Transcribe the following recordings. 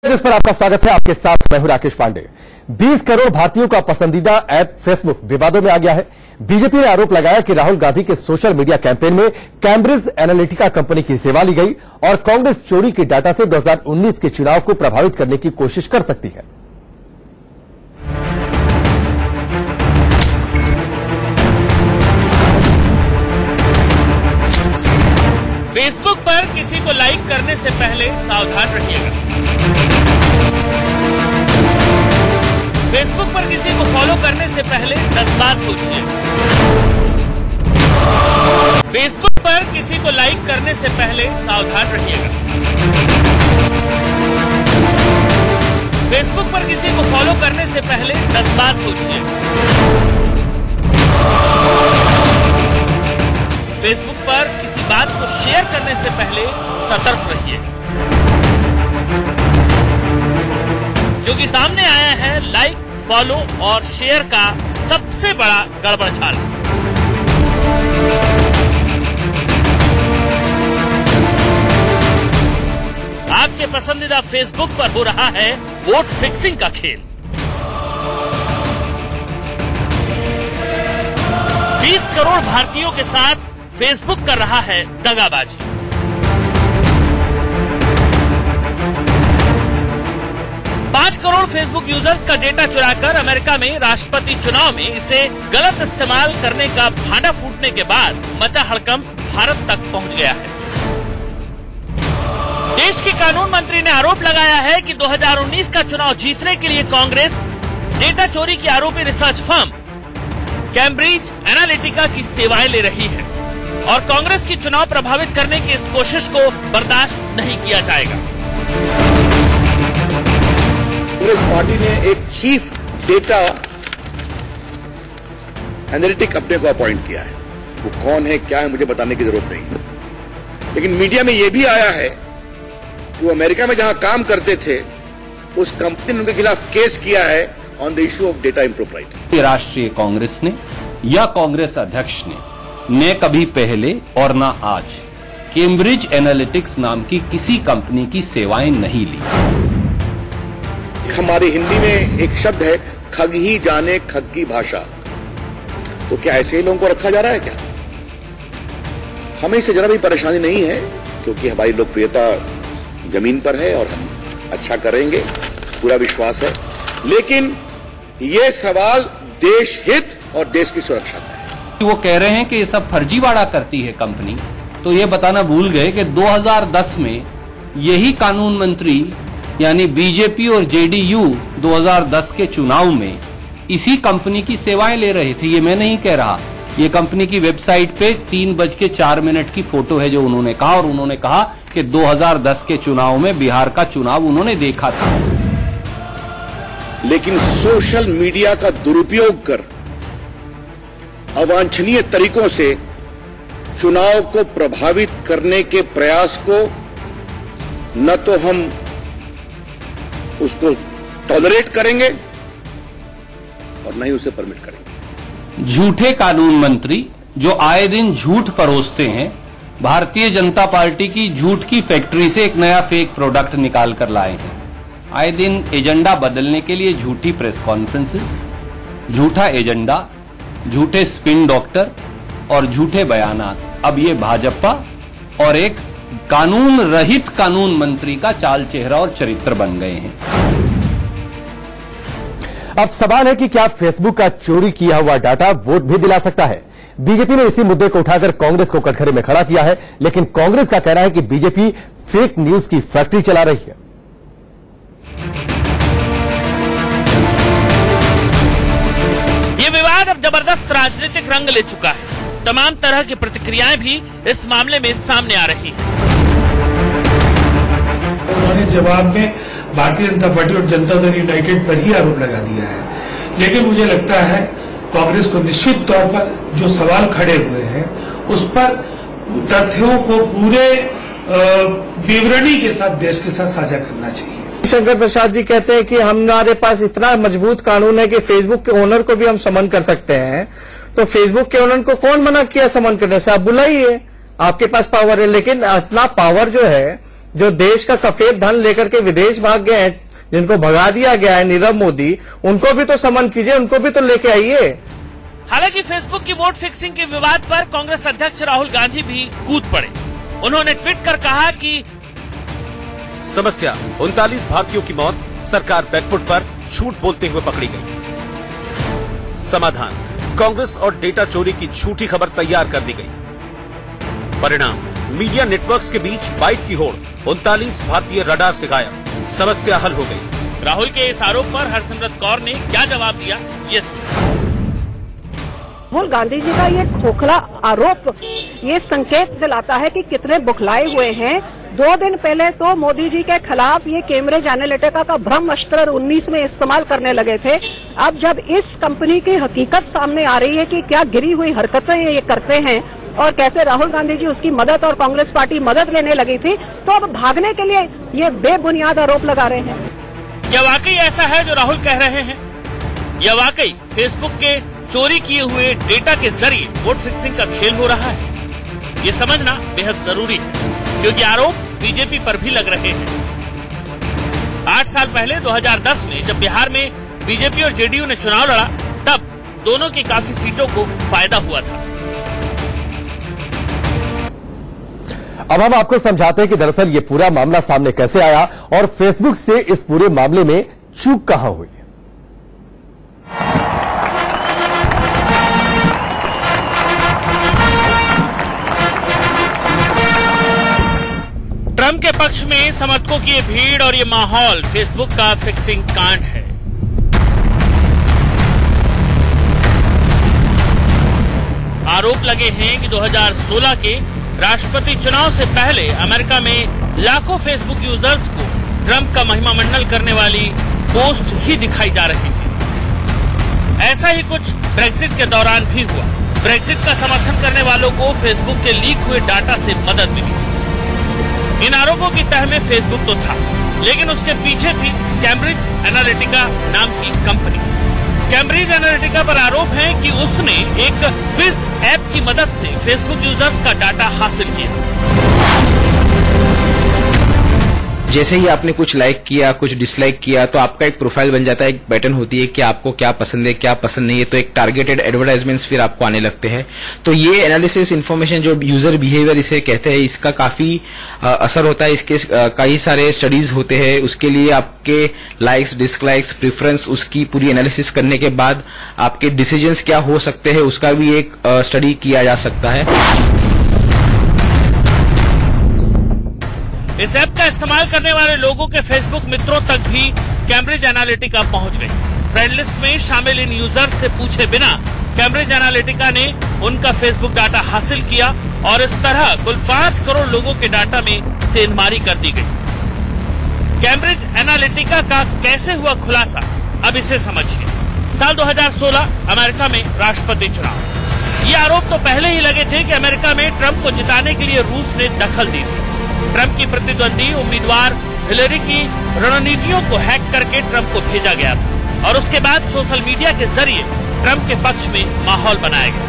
इस पर आपका स्वागत है। आपके साथ मैं हूं राकेश पांडे। 20 करोड़ भारतीयों का पसंदीदा ऐप फेसबुक विवादों में आ गया है। बीजेपी ने आरोप लगाया कि राहुल गांधी के सोशल मीडिया कैंपेन में कैम्ब्रिज एनालिटिका कंपनी की सेवा ली गई और कांग्रेस चोरी के डाटा से 2019 के चुनाव को प्रभावित करने की कोशिश कर सकती है। फेसबुक पर किसी को लाइक करने से पहले सावधान रहिएगा। फेसबुक पर किसी को फॉलो करने से पहले 10 बार सोचिए। फेसबुक पर किसी को लाइक करने से पहले सावधान रहिएगा। फेसबुक पर किसी को फॉलो करने से पहले 10 बार सोचिए। फेसबुक पर किसी बात को शेयर करने से पहले सतर्क रहिए, क्योंकि सामने आया है लाइक, फॉलो और शेयर का सबसे बड़ा गड़बड़झाल। आपके पसंदीदा फेसबुक पर हो रहा है वोट फिक्सिंग का खेल। 20 करोड़ भारतीयों के साथ फेसबुक कर रहा है दगाबाजी। करोड़ फेसबुक यूजर्स का डेटा चुराकर अमेरिका में राष्ट्रपति चुनाव में इसे गलत इस्तेमाल करने का भांडा फूटने के बाद मचा हड़कंप भारत तक पहुंच गया है। देश के कानून मंत्री ने आरोप लगाया है कि 2019 का चुनाव जीतने के लिए कांग्रेस डेटा चोरी की आरोपी रिसर्च फर्म कैम्ब्रिज एनालिटिका की सेवाएं ले रही है और कांग्रेस की चुनाव प्रभावित करने की इस कोशिश को बर्दाश्त नहीं किया जाएगा। कांग्रेस पार्टी ने एक चीफ डेटा एनालिटिक अपने को अपॉइंट किया है। वो कौन है, क्या है, मुझे बताने की जरूरत नहीं है। लेकिन मीडिया में यह भी आया है कि वो अमेरिका में जहां काम करते थे उस कंपनी ने उनके खिलाफ केस किया है on the issue of data impropriety. राष्ट्रीय कांग्रेस ने या कांग्रेस अध्यक्ष ने कभी पहले और न आज कैम्ब्रिज एनालिटिक्स नाम की किसी कंपनी की सेवाएं नहीं ली। हमारी हिंदी में एक शब्द है, खग ही जाने खग की भाषा। तो क्या ऐसे ही लोगों को रखा जा रहा है क्या? हमें इससे जरा भी परेशानी नहीं है, क्योंकि हमारी लोकप्रियता जमीन पर है और हम अच्छा करेंगे, पूरा विश्वास है। लेकिन ये सवाल देश हित और देश की सुरक्षा का है। वो कह रहे हैं कि ये सब फर्जीवाड़ा करती है कंपनी, तो ये बताना भूल गए कि 2010 में यही कानून मंत्री यानी बीजेपी और जेडीयू 2010 के चुनाव में इसी कंपनी की सेवाएं ले रहे थे। ये मैं नहीं कह रहा, ये कंपनी की वेबसाइट पे 3:04 की फोटो है जो उन्होंने कहा, और उन्होंने कहा कि 2010 के चुनाव में बिहार का चुनाव उन्होंने देखा था। लेकिन सोशल मीडिया का दुरुपयोग कर अवांछनीय तरीकों से चुनाव को प्रभावित करने के प्रयास को न तो हम उसको टॉलरेट करेंगे और न ही उसे परमिट करेंगे। झूठे कानून मंत्री जो आए दिन झूठ परोसते हैं, भारतीय जनता पार्टी की झूठ की फैक्ट्री से एक नया फेक प्रोडक्ट निकाल कर लाए हैं। आए दिन एजेंडा बदलने के लिए झूठी प्रेस कॉन्फ्रेंसेस, झूठा एजेंडा, झूठे स्पिन डॉक्टर और झूठे बयानात। अब ये भाजपा और एक कानून रहित कानून मंत्री का चाल चेहरा और चरित्र बन गए हैं। अब सवाल है कि क्या फेसबुक का चोरी किया हुआ डाटा वोट भी दिला सकता है? बीजेपी ने इसी मुद्दे को उठाकर कांग्रेस को कटघरे में खड़ा किया है, लेकिन कांग्रेस का कहना है कि बीजेपी फेक न्यूज की फैक्ट्री चला रही है। ये विवाद अब जबरदस्त राजनीतिक रंग ले चुका है। तमाम तरह की प्रतिक्रियाएं भी इस मामले में सामने आ रही हैं। उन्होंने जवाब में भारतीय जनता पार्टी और जनता दल यूनाइटेड पर ही आरोप लगा दिया है। लेकिन मुझे लगता है कांग्रेस को निश्चित तौर पर जो सवाल खड़े हुए हैं उस पर तथ्यों को पूरे विवरणी के साथ देश के साथ साझा करना चाहिए। शंकर प्रसाद जी कहते हैं कि हमारे पास इतना मजबूत कानून है कि फेसबुक के ओनर को भी हम समन कर सकते हैं। तो फेसबुक के ओनर को कौन मना किया समन करने से? आप बुलाइए, आपके पास पावर है। लेकिन इतना पावर जो है जो देश का सफेद धन लेकर के विदेश भाग गए हैं, जिनको भगा दिया गया है नीरव मोदी, उनको भी तो समन कीजिए, उनको भी तो लेके आइए। हालांकि फेसबुक की वोट फिक्सिंग के विवाद पर कांग्रेस अध्यक्ष राहुल गांधी भी कूद पड़े। उन्होंने ट्वीट कर कहा कि समस्या 39 भारतीयों की मौत सरकार बैकफुट पर झूठ बोलते हुए पकड़ी गई। समाधान, कांग्रेस और डेटा चोरी की झूठी खबर तैयार कर दी गई। परिणाम, मीडिया नेटवर्क्स के बीच बाइट की होड़, 39 भारतीय रडार से गायब। समस्या हल हो गई। राहुल के इस आरोप पर हरसिमरत कौर ने क्या जवाब दिया, ये राहुल गांधी जी का ये खोखला आरोप ये संकेत दिलाता है कि कितने बुखलाए हुए हैं। 2 दिन पहले तो मोदी जी के खिलाफ ये कैम्ब्रिज एनालिटिका का ब्रह्मास्त्र 19 में इस्तेमाल करने लगे थे। अब जब इस कंपनी की हकीकत सामने आ रही है कि क्या गिरी हुई हरकतें ये करते हैं और कैसे राहुल गांधी जी उसकी मदद और कांग्रेस पार्टी मदद लेने लगी थी, तो अब भागने के लिए ये बेबुनियाद आरोप लगा रहे हैं। क्या वाकई ऐसा है जो राहुल कह रहे हैं? या वाकई फेसबुक के चोरी किए हुए डेटा के जरिए वोट फिक्सिंग का खेल हो रहा है? ये समझना बेहद जरूरी है, क्योंकि आरोप बीजेपी पर भी लग रहे हैं। 8 साल पहले 2010 में जब बिहार में बीजेपी और जेडीयू ने चुनाव लड़ा, तब दोनों की काफी सीटों को फायदा हुआ था। अब हम आपको समझाते हैं कि दरअसल ये पूरा मामला सामने कैसे आया और फेसबुक से इस पूरे मामले में चूक कहां हुई। ट्रंप के पक्ष में समर्थकों की ये भीड़ और ये माहौल फेसबुक का फिक्सिंग कांड है। आरोप लगे हैं कि 2016 के राष्ट्रपति चुनाव से पहले अमेरिका में लाखों फेसबुक यूजर्स को ट्रंप का महिमा मंडल करने वाली पोस्ट ही दिखाई जा रही थी। ऐसा ही कुछ ब्रेक्जिट के दौरान भी हुआ। ब्रेक्जिट का समर्थन करने वालों को फेसबुक के लीक हुए डाटा से मदद मिली। इन आरोपों की तह में फेसबुक तो था, लेकिन उसके पीछे थी कैम्ब्रिज एनालिटिका नाम की कंपनी। कैम्ब्रिज एनालिटिका पर आरोप है कि उसने एक क्विज ऐप की मदद से फेसबुक यूजर्स का डाटा हासिल किया। जैसे ही आपने कुछ लाइक किया, कुछ डिसलाइक किया, तो आपका एक प्रोफाइल बन जाता है, एक पैटर्न होती है कि आपको क्या पसंद है, क्या पसंद नहीं है, तो एक टारगेटेड एडवर्टाइजमेंट्स फिर आपको आने लगते हैं। तो ये एनालिसिस इन्फॉर्मेशन जो यूजर बिहेवियर इसे कहते हैं, इसका काफी असर होता है। इसके कई सारे स्टडीज होते हैं। उसके लिए आपके लाइक्स, डिसलाइक्स, प्रेफरेंस, उसकी पूरी एनालिसिस करने के बाद आपके डिसीजंस क्या हो सकते हैं, उसका भी एक स्टडी किया जा सकता है। इस ऐप का इस्तेमाल करने वाले लोगों के फेसबुक मित्रों तक भी कैम्ब्रिज एनालिटिका पहुंच गई। फ्रेंड लिस्ट में शामिल इन यूजर्स से पूछे बिना कैम्ब्रिज एनालिटिका ने उनका फेसबुक डाटा हासिल किया और इस तरह कुल 5 करोड़ लोगों के डाटा में सेंधमारी कर दी गई। कैम्ब्रिज एनालिटिका का कैसे हुआ खुलासा, अब इसे समझिए। साल 2016 अमेरिका में राष्ट्रपति चुनाव। ये आरोप तो पहले ही लगे थे कि अमेरिका में ट्रंप को जिताने के लिए रूस ने दखल दी थी। ट्रंप की प्रतिद्वंदी उम्मीदवार हिलेरी की रणनीतियों को हैक करके ट्रंप को भेजा गया था और उसके बाद सोशल मीडिया के जरिए ट्रंप के पक्ष में माहौल बनाया गया।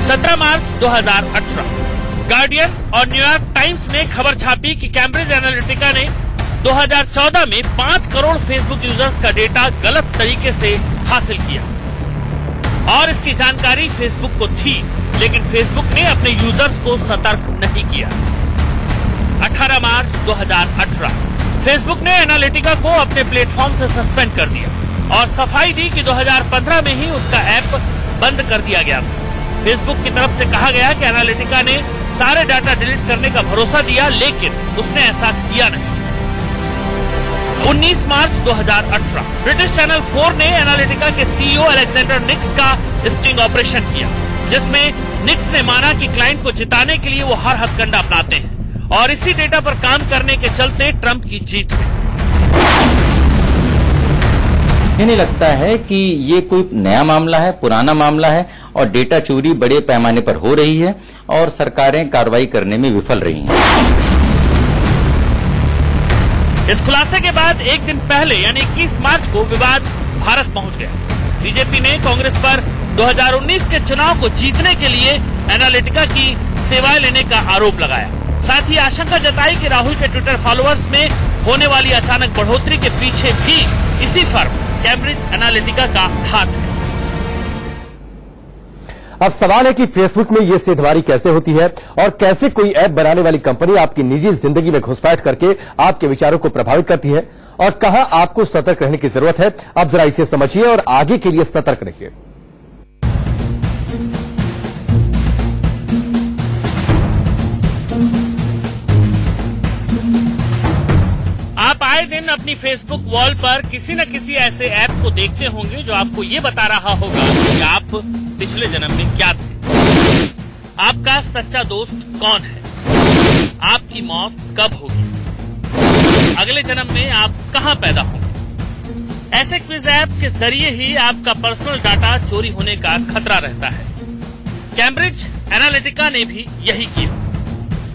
17 मार्च 2018 गार्डियन और न्यूयॉर्क टाइम्स ने खबर छापी कि कैम्ब्रिज एनालिटिका ने 2014 में 5 करोड़ फेसबुक यूजर्स का डेटा गलत तरीके से हासिल किया और इसकी जानकारी फेसबुक को थी, लेकिन फेसबुक ने अपने यूजर्स को सतर्क नहीं किया। 18 मार्च 2018 फेसबुक ने एनालिटिका को अपने प्लेटफॉर्म से सस्पेंड कर दिया और सफाई दी कि 2015 में ही उसका ऐप बंद कर दिया गया था। फेसबुक की तरफ से कहा गया कि एनालिटिका ने सारे डाटा डिलीट करने का भरोसा दिया, लेकिन उसने ऐसा किया नहीं। 19 मार्च 2018 ब्रिटिश चैनल 4 ने एनालिटिका के सीईओ अलेक्जेंडर निक्स का स्टिंग ऑपरेशन किया, जिसमें निक्स ने माना कि क्लाइंट को जिताने के लिए वो हर हथकंडा अपनाते हैं और इसी डेटा पर काम करने के चलते ट्रंप की जीत हुई। नहीं लगता है कि ये कोई नया मामला है, पुराना मामला है और डेटा चोरी बड़े पैमाने पर हो रही है और सरकारें कार्रवाई करने में विफल रही हैं। इस खुलासे के बाद एक दिन पहले यानी 21 मार्च को विवाद भारत पहुंच गया। बीजेपी ने कांग्रेस पर 2019 के चुनाव को जीतने के लिए एनालिटिका की सेवाएं लेने का आरोप लगाया। साथ ही आशंका जताई कि राहुल के ट्विटर फॉलोअर्स में होने वाली अचानक बढ़ोतरी के पीछे भी इसी फर्म कैम्ब्रिज एनालिटिका का हाथ है। अब सवाल है कि फेसबुक में ये सेधमारी कैसे होती है और कैसे कोई ऐप बनाने वाली कंपनी आपकी निजी जिंदगी में घुसपैठ करके आपके विचारों को प्रभावित करती है और कहां आपको सतर्क रहने की जरूरत है। अब जरा इसे समझिए और आगे के लिए सतर्क रहिए। आप आए दिन अपनी फेसबुक वॉल पर किसी न किसी ऐसे ऐप को देखते होंगे जो आपको ये बता रहा होगा कि आप पिछले जन्म में क्या थे, आपका सच्चा दोस्त कौन है, आपकी मौत कब होगी, अगले जन्म में आप कहां पैदा होंगे। ऐसे क्विज ऐप के जरिए ही आपका पर्सनल डाटा चोरी होने का खतरा रहता है। कैम्ब्रिज एनालिटिका ने भी यही किया।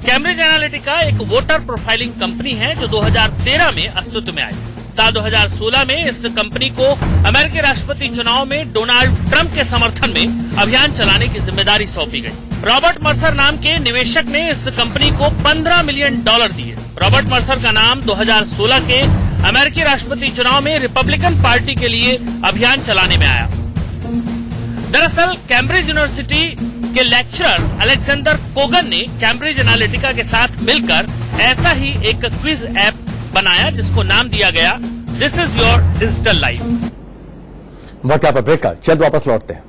कैम्ब्रिज एनालिटिका एक वोटर प्रोफाइलिंग कंपनी है जो 2013 में अस्तित्व में आई। साल 2016 में इस कंपनी को अमेरिकी राष्ट्रपति चुनाव में डोनाल्ड ट्रंप के समर्थन में अभियान चलाने की जिम्मेदारी सौंपी गई। रॉबर्ट मर्सर नाम के निवेशक ने इस कंपनी को $15 मिलियन दिए। रॉबर्ट मर्सर का नाम 2016 के अमेरिकी राष्ट्रपति चुनाव में रिपब्लिकन पार्टी के लिए अभियान चलाने में आया। दरअसल कैम्ब्रिज यूनिवर्सिटी के लेक्चरर अलेक्जेंडर कोगन ने कैम्ब्रिज एनालिटिका के साथ मिलकर ऐसा ही एक क्विज ऐप बनाया जिसको नाम दिया गया this is your digital life. वक्त पर ब्रेक का, चंद वापस लौटते हैं।